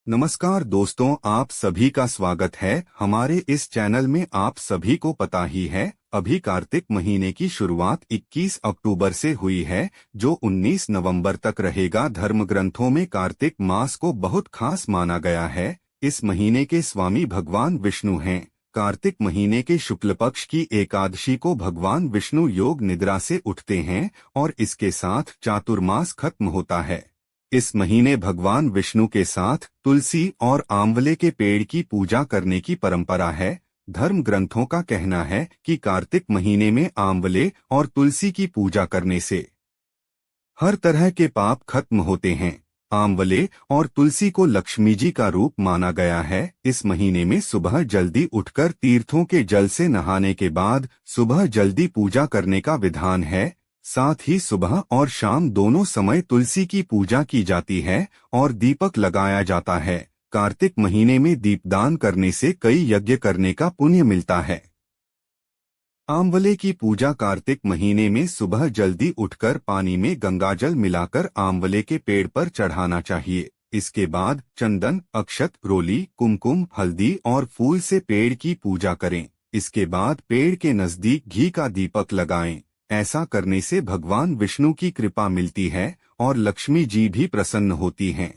नमस्कार दोस्तों, आप सभी का स्वागत है हमारे इस चैनल में। आप सभी को पता ही है, अभी कार्तिक महीने की शुरुआत 21 अक्टूबर से हुई है, जो 19 नवंबर तक रहेगा। धर्म ग्रंथों में कार्तिक मास को बहुत खास माना गया है। इस महीने के स्वामी भगवान विष्णु हैं। कार्तिक महीने के शुक्ल पक्ष की एकादशी को भगवान विष्णु योग निद्रा से उठते हैं और इसके साथ चातुर्मास खत्म होता है। इस महीने भगवान विष्णु के साथ तुलसी और आंवले के पेड़ की पूजा करने की परंपरा है। धर्म ग्रंथों का कहना है कि कार्तिक महीने में आंवले और तुलसी की पूजा करने से हर तरह के पाप खत्म होते हैं। आंवले और तुलसी को लक्ष्मी जी का रूप माना गया है। इस महीने में सुबह जल्दी उठकर तीर्थों के जल से नहाने के बाद सुबह जल्दी पूजा करने का विधान है। साथ ही सुबह और शाम दोनों समय तुलसी की पूजा की जाती है और दीपक लगाया जाता है। कार्तिक महीने में दीपदान करने से कई यज्ञ करने का पुण्य मिलता है। आंवले की पूजा कार्तिक महीने में सुबह जल्दी उठकर पानी में गंगाजल मिलाकर आंवले के पेड़ पर चढ़ाना चाहिए। इसके बाद चंदन, अक्षत, रोली, कुमकुम, हल्दी और फूल से पेड़ की पूजा करें। इसके बाद पेड़ के नजदीक घी का दीपक लगाएं। ऐसा करने से भगवान विष्णु की कृपा मिलती है और लक्ष्मी जी भी प्रसन्न होती हैं।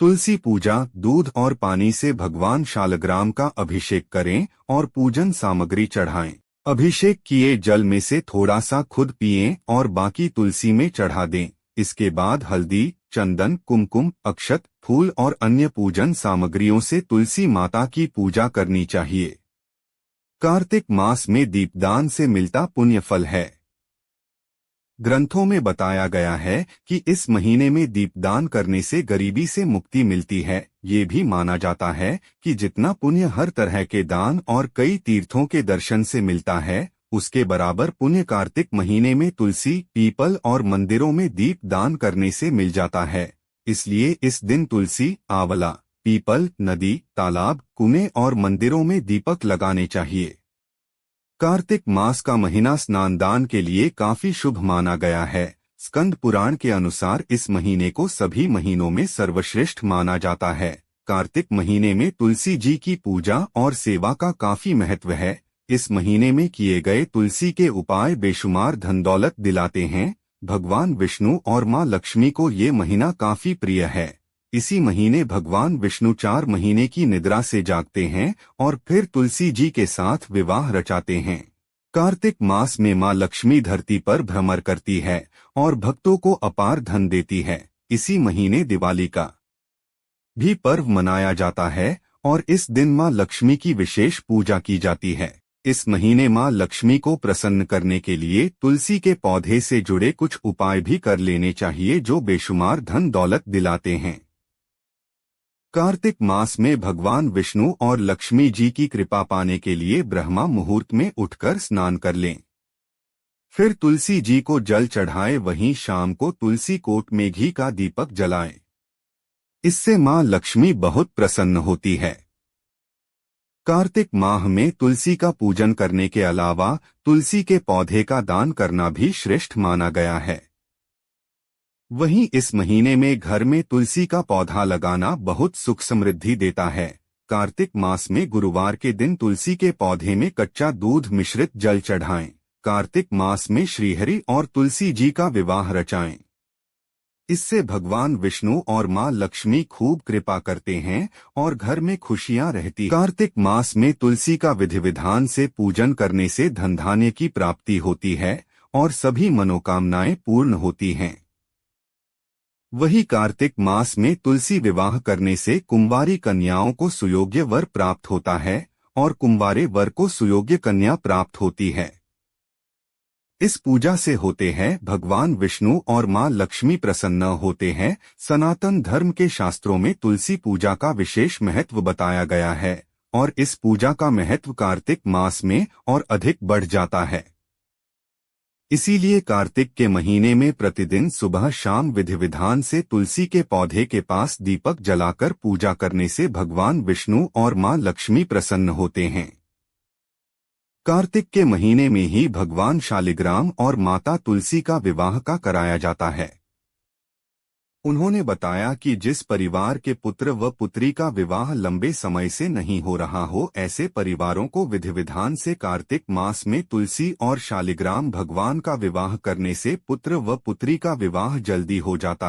तुलसी पूजा। दूध और पानी से भगवान शालग्राम का अभिषेक करें और पूजन सामग्री चढ़ाएं। अभिषेक किए जल में से थोड़ा सा खुद पिएं और बाकी तुलसी में चढ़ा दें। इसके बाद हल्दी, चंदन, कुमकुम, अक्षत, फूल और अन्य पूजन सामग्रियों से तुलसी माता की पूजा करनी चाहिए। कार्तिक मास में दीपदान से मिलता पुण्य फल है। ग्रंथों में बताया गया है कि इस महीने में दीपदान करने से गरीबी से मुक्ति मिलती है। ये भी माना जाता है कि जितना पुण्य हर तरह के दान और कई तीर्थों के दर्शन से मिलता है, उसके बराबर पुण्य कार्तिक महीने में तुलसी, पीपल और मंदिरों में दीप दान करने से मिल जाता है। इसलिए इस दिन तुलसी, आंवला, पीपल, नदी, तालाब, कुएं और मंदिरों में दीपक लगाने चाहिए। कार्तिक मास का महीना स्नानदान के लिए काफी शुभ माना गया है। स्कंद पुराण के अनुसार इस महीने को सभी महीनों में सर्वश्रेष्ठ माना जाता है। कार्तिक महीने में तुलसी जी की पूजा और सेवा का काफी महत्व है। इस महीने में किए गए तुलसी के उपाय बेशुमार धन दौलत दिलाते हैं। भगवान विष्णु और मां लक्ष्मी को ये महीना काफी प्रिय है। इसी महीने भगवान विष्णु 4 महीने की निद्रा से जागते हैं और फिर तुलसी जी के साथ विवाह रचाते हैं। कार्तिक मास में मां लक्ष्मी धरती पर भ्रमण करती है और भक्तों को अपार धन देती है। इसी महीने दिवाली का भी पर्व मनाया जाता है और इस दिन मां लक्ष्मी की विशेष पूजा की जाती है। इस महीने मां लक्ष्मी को प्रसन्न करने के लिए तुलसी के पौधे से जुड़े कुछ उपाय भी कर लेने चाहिए, जो बेशुमार धन दौलत दिलाते हैं। कार्तिक मास में भगवान विष्णु और लक्ष्मी जी की कृपा पाने के लिए ब्रह्मा मुहूर्त में उठकर स्नान कर लें। फिर तुलसी जी को जल चढ़ाएं। वहीं शाम को तुलसी कोट में घी का दीपक जलाएं। इससे मां लक्ष्मी बहुत प्रसन्न होती है। कार्तिक माह में तुलसी का पूजन करने के अलावा तुलसी के पौधे का दान करना भी श्रेष्ठ माना गया है। वहीं इस महीने में घर में तुलसी का पौधा लगाना बहुत सुख समृद्धि देता है। कार्तिक मास में गुरुवार के दिन तुलसी के पौधे में कच्चा दूध मिश्रित जल चढ़ाएं। कार्तिक मास में श्रीहरि और तुलसी जी का विवाह रचाएं। इससे भगवान विष्णु और मां लक्ष्मी खूब कृपा करते हैं और घर में खुशियां रहती। कार्तिक मास में तुलसी का विधि विधान से पूजन करने से धन धान्य की प्राप्ति होती है और सभी मनोकामनाएं पूर्ण होती हैं। वही कार्तिक मास में तुलसी विवाह करने से कुंवारी कन्याओं को सुयोग्य वर प्राप्त होता है और कुंवारे वर को सुयोग्य कन्या प्राप्त होती है। इस पूजा से होते हैं भगवान विष्णु और मां लक्ष्मी प्रसन्न होते हैं। सनातन धर्म के शास्त्रों में तुलसी पूजा का विशेष महत्व बताया गया है और इस पूजा का महत्व कार्तिक मास में और अधिक बढ़ जाता है। इसीलिए कार्तिक के महीने में प्रतिदिन सुबह शाम विधि विधान से तुलसी के पौधे के पास दीपक जलाकर पूजा करने से भगवान विष्णु और मां लक्ष्मी प्रसन्न होते हैं। कार्तिक के महीने में ही भगवान शालिग्राम और माता तुलसी का विवाह का कराया जाता है। उन्होंने बताया कि जिस परिवार के पुत्र व पुत्री का विवाह लंबे समय से नहीं हो रहा हो, ऐसे परिवारों को विधि विधान से कार्तिक मास में तुलसी और शालिग्राम भगवान का विवाह करने से पुत्र व पुत्री का विवाह जल्दी हो जाता है।